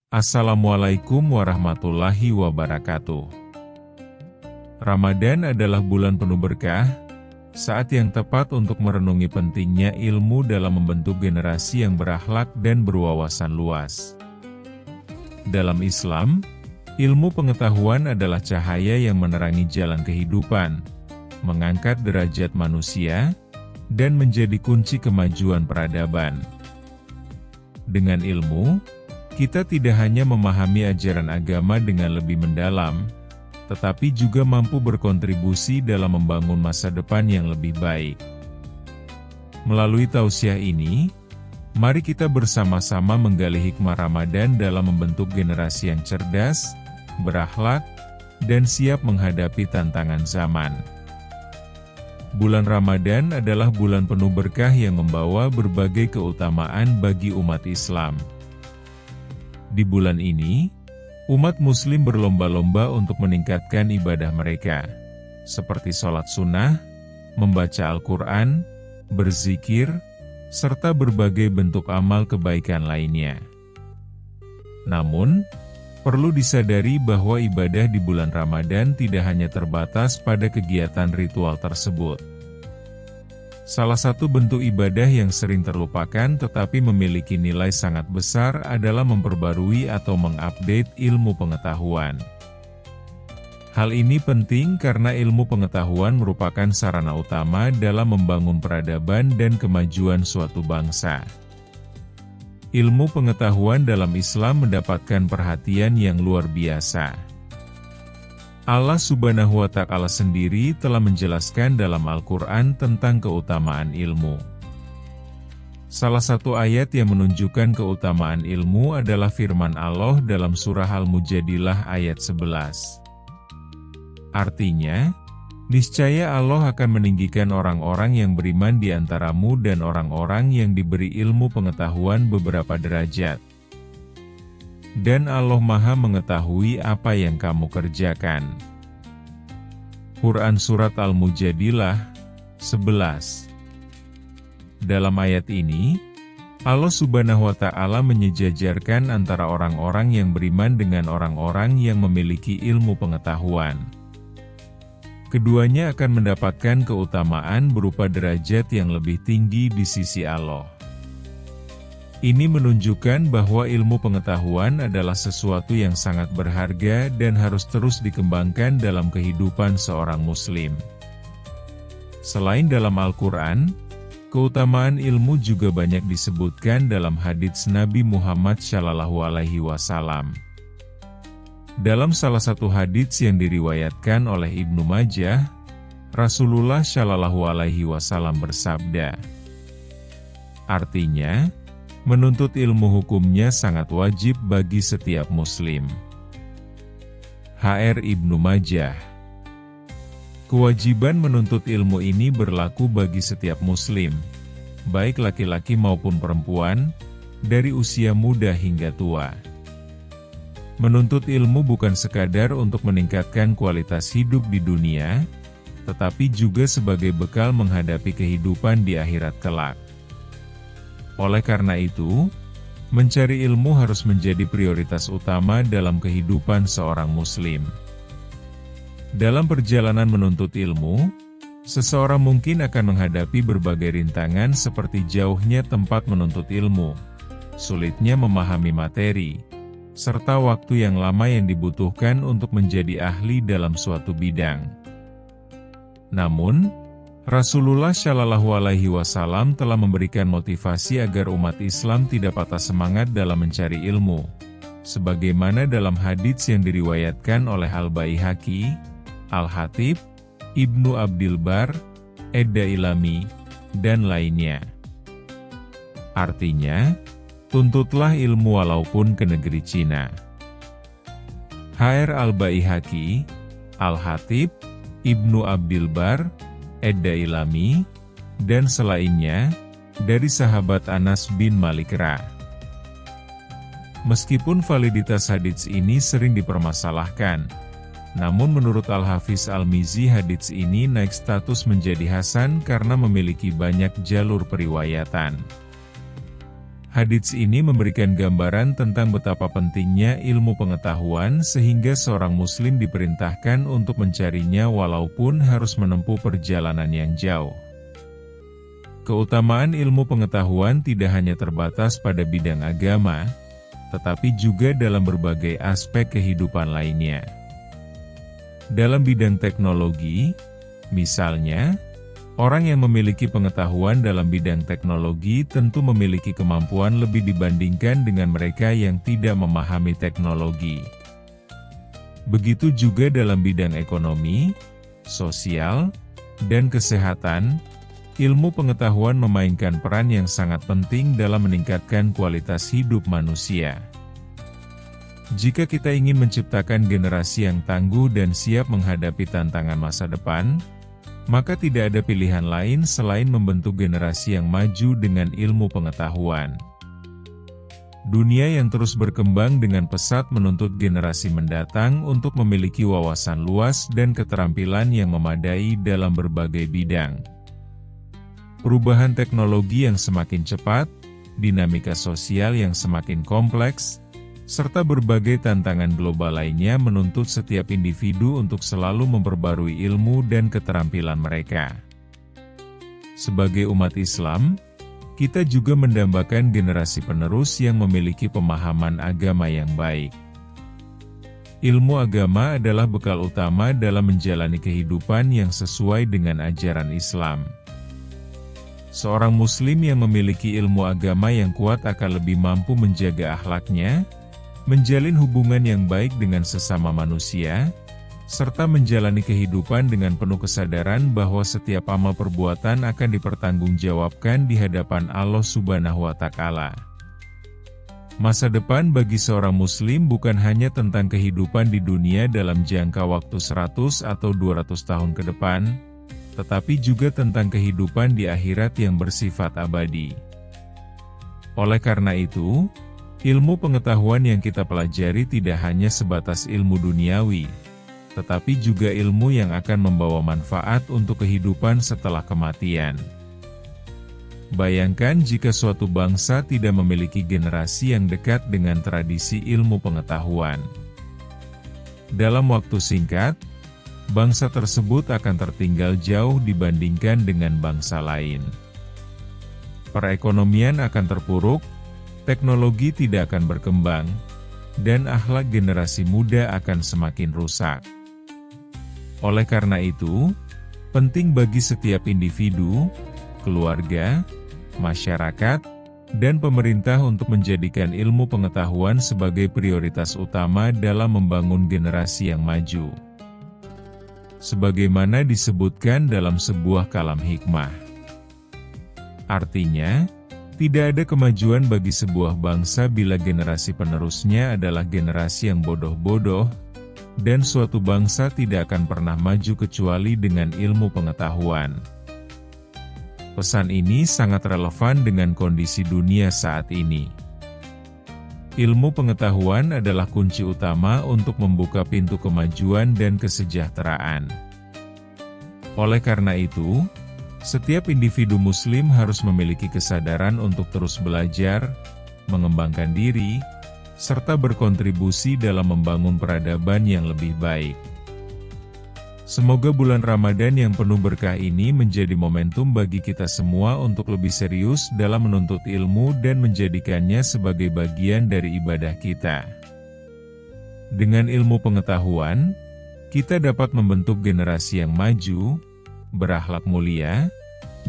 Assalamualaikum warahmatullahi wabarakatuh. Ramadan adalah bulan penuh berkah, saat yang tepat untuk merenungi pentingnya ilmu dalam membentuk generasi yang berakhlak dan berwawasan luas. Dalam Islam, ilmu pengetahuan adalah cahaya yang menerangi jalan kehidupan, mengangkat derajat manusia, dan menjadi kunci kemajuan peradaban. Dengan ilmu, kita tidak hanya memahami ajaran agama dengan lebih mendalam, tetapi juga mampu berkontribusi dalam membangun masa depan yang lebih baik. Melalui tausiah ini, mari kita bersama-sama menggali hikmah Ramadan dalam membentuk generasi yang cerdas, berakhlak, dan siap menghadapi tantangan zaman. Bulan Ramadan adalah bulan penuh berkah yang membawa berbagai keutamaan bagi umat Islam. Di bulan ini, umat muslim berlomba-lomba untuk meningkatkan ibadah mereka, seperti sholat sunnah, membaca Al-Quran, berzikir, serta berbagai bentuk amal kebaikan lainnya. Namun, perlu disadari bahwa ibadah di bulan Ramadan tidak hanya terbatas pada kegiatan ritual tersebut. Salah satu bentuk ibadah yang sering terlupakan tetapi memiliki nilai sangat besar adalah memperbarui atau mengupdate ilmu pengetahuan. Hal ini penting karena ilmu pengetahuan merupakan sarana utama dalam membangun peradaban dan kemajuan suatu bangsa. Ilmu pengetahuan dalam Islam mendapatkan perhatian yang luar biasa. Allah Subhanahu wa Ta'ala sendiri telah menjelaskan dalam Al-Quran tentang keutamaan ilmu. Salah satu ayat yang menunjukkan keutamaan ilmu adalah firman Allah dalam surah Al-Mujadilah ayat 11. Artinya, niscaya Allah akan meninggikan orang-orang yang beriman di antaramu dan orang-orang yang diberi ilmu pengetahuan beberapa derajat. Dan Allah Maha mengetahui apa yang kamu kerjakan. Quran Surat Al-Mujadilah 11. Dalam ayat ini, Allah Subhanahu wa Ta'ala menyejajarkan antara orang-orang yang beriman dengan orang-orang yang memiliki ilmu pengetahuan. Keduanya akan mendapatkan keutamaan berupa derajat yang lebih tinggi di sisi Allah. Ini menunjukkan bahwa ilmu pengetahuan adalah sesuatu yang sangat berharga dan harus terus dikembangkan dalam kehidupan seorang muslim. Selain dalam Al-Quran, keutamaan ilmu juga banyak disebutkan dalam hadits Nabi Muhammad SAW. Dalam salah satu hadits yang diriwayatkan oleh Ibnu Majah, Rasulullah SAW bersabda, artinya, menuntut ilmu hukumnya sangat wajib bagi setiap muslim. HR Ibnu Majah. Kewajiban menuntut ilmu ini berlaku bagi setiap muslim, baik laki-laki maupun perempuan, dari usia muda hingga tua. Menuntut ilmu bukan sekadar untuk meningkatkan kualitas hidup di dunia, tetapi juga sebagai bekal menghadapi kehidupan di akhirat kelak. Oleh karena itu, mencari ilmu harus menjadi prioritas utama dalam kehidupan seorang muslim. Dalam perjalanan menuntut ilmu, seseorang mungkin akan menghadapi berbagai rintangan seperti jauhnya tempat menuntut ilmu, sulitnya memahami materi, serta waktu yang lama yang dibutuhkan untuk menjadi ahli dalam suatu bidang. Namun, Rasulullah SAW telah memberikan motivasi agar umat Islam tidak patah semangat dalam mencari ilmu, sebagaimana dalam hadits yang diriwayatkan oleh Al-Baihaqi, Al-Hatib, Ibnu Abdil Bar, Ad-Dailami, dan lainnya. Artinya, tuntutlah ilmu walaupun ke negeri Cina. HR Al-Baihaqi, Al-Hatib, Ibnu Abdil Bar, Ad-Dailami, dan selainnya, dari sahabat Anas bin Malik Ra. Meskipun validitas hadits ini sering dipermasalahkan, namun menurut Al-Hafiz Al-Mizi hadits ini naik status menjadi hasan karena memiliki banyak jalur periwayatan. Hadits ini memberikan gambaran tentang betapa pentingnya ilmu pengetahuan sehingga seorang muslim diperintahkan untuk mencarinya walaupun harus menempuh perjalanan yang jauh. Keutamaan ilmu pengetahuan tidak hanya terbatas pada bidang agama, tetapi juga dalam berbagai aspek kehidupan lainnya. Dalam bidang teknologi, misalnya, orang yang memiliki pengetahuan dalam bidang teknologi tentu memiliki kemampuan lebih dibandingkan dengan mereka yang tidak memahami teknologi. Begitu juga dalam bidang ekonomi, sosial, dan kesehatan, ilmu pengetahuan memainkan peran yang sangat penting dalam meningkatkan kualitas hidup manusia. Jika kita ingin menciptakan generasi yang tangguh dan siap menghadapi tantangan masa depan, maka tidak ada pilihan lain selain membentuk generasi yang maju dengan ilmu pengetahuan. Dunia yang terus berkembang dengan pesat menuntut generasi mendatang untuk memiliki wawasan luas dan keterampilan yang memadai dalam berbagai bidang. Perubahan teknologi yang semakin cepat, dinamika sosial yang semakin kompleks, serta berbagai tantangan global lainnya menuntut setiap individu untuk selalu memperbarui ilmu dan keterampilan mereka. Sebagai umat Islam, kita juga mendambakan generasi penerus yang memiliki pemahaman agama yang baik. Ilmu agama adalah bekal utama dalam menjalani kehidupan yang sesuai dengan ajaran Islam. Seorang muslim yang memiliki ilmu agama yang kuat akan lebih mampu menjaga akhlaknya, menjalin hubungan yang baik dengan sesama manusia, serta menjalani kehidupan dengan penuh kesadaran bahwa setiap amal perbuatan akan dipertanggungjawabkan di hadapan Allah Subhanahu wa Ta'ala. Masa depan bagi seorang muslim bukan hanya tentang kehidupan di dunia dalam jangka waktu 100 atau 200 tahun ke depan, tetapi juga tentang kehidupan di akhirat yang bersifat abadi. Oleh karena itu, ilmu pengetahuan yang kita pelajari tidak hanya sebatas ilmu duniawi, tetapi juga ilmu yang akan membawa manfaat untuk kehidupan setelah kematian. Bayangkan jika suatu bangsa tidak memiliki generasi yang dekat dengan tradisi ilmu pengetahuan. Dalam waktu singkat, bangsa tersebut akan tertinggal jauh dibandingkan dengan bangsa lain. Perekonomian akan terpuruk, teknologi tidak akan berkembang, dan akhlak generasi muda akan semakin rusak. Oleh karena itu, penting bagi setiap individu, keluarga, masyarakat, dan pemerintah untuk menjadikan ilmu pengetahuan sebagai prioritas utama dalam membangun generasi yang maju. Sebagaimana disebutkan dalam sebuah kalam hikmah. Artinya, tidak ada kemajuan bagi sebuah bangsa bila generasi penerusnya adalah generasi yang bodoh-bodoh, dan suatu bangsa tidak akan pernah maju kecuali dengan ilmu pengetahuan. Pesan ini sangat relevan dengan kondisi dunia saat ini. Ilmu pengetahuan adalah kunci utama untuk membuka pintu kemajuan dan kesejahteraan. Oleh karena itu, setiap individu muslim harus memiliki kesadaran untuk terus belajar, mengembangkan diri, serta berkontribusi dalam membangun peradaban yang lebih baik. Semoga bulan Ramadan yang penuh berkah ini menjadi momentum bagi kita semua untuk lebih serius dalam menuntut ilmu dan menjadikannya sebagai bagian dari ibadah kita. Dengan ilmu pengetahuan, kita dapat membentuk generasi yang maju, berakhlak mulia,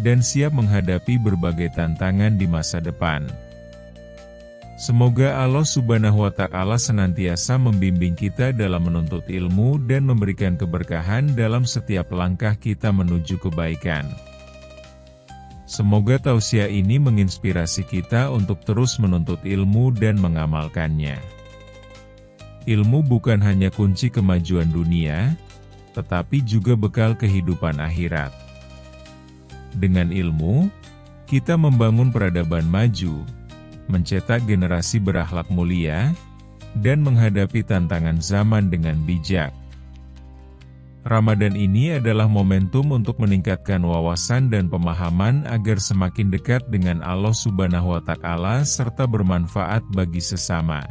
dan siap menghadapi berbagai tantangan di masa depan. Semoga Allah Subhanahu wa Ta'ala senantiasa membimbing kita dalam menuntut ilmu dan memberikan keberkahan dalam setiap langkah kita menuju kebaikan. Semoga tausiah ini menginspirasi kita untuk terus menuntut ilmu dan mengamalkannya. Ilmu bukan hanya kunci kemajuan dunia, tetapi juga bekal kehidupan akhirat. Dengan ilmu, kita membangun peradaban maju, mencetak generasi berakhlak mulia, dan menghadapi tantangan zaman dengan bijak. Ramadan ini adalah momentum untuk meningkatkan wawasan dan pemahaman agar semakin dekat dengan Allah Subhanahu wa Ta'ala serta bermanfaat bagi sesama.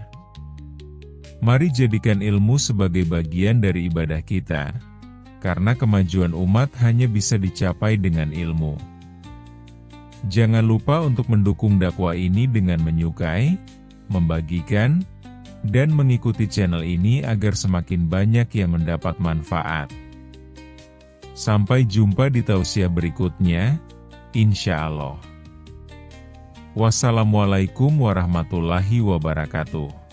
Mari jadikan ilmu sebagai bagian dari ibadah kita, karena kemajuan umat hanya bisa dicapai dengan ilmu. Jangan lupa untuk mendukung dakwah ini dengan menyukai, membagikan, dan mengikuti channel ini agar semakin banyak yang mendapat manfaat. Sampai jumpa di tausiah berikutnya, insya Allah. Wassalamualaikum warahmatullahi wabarakatuh.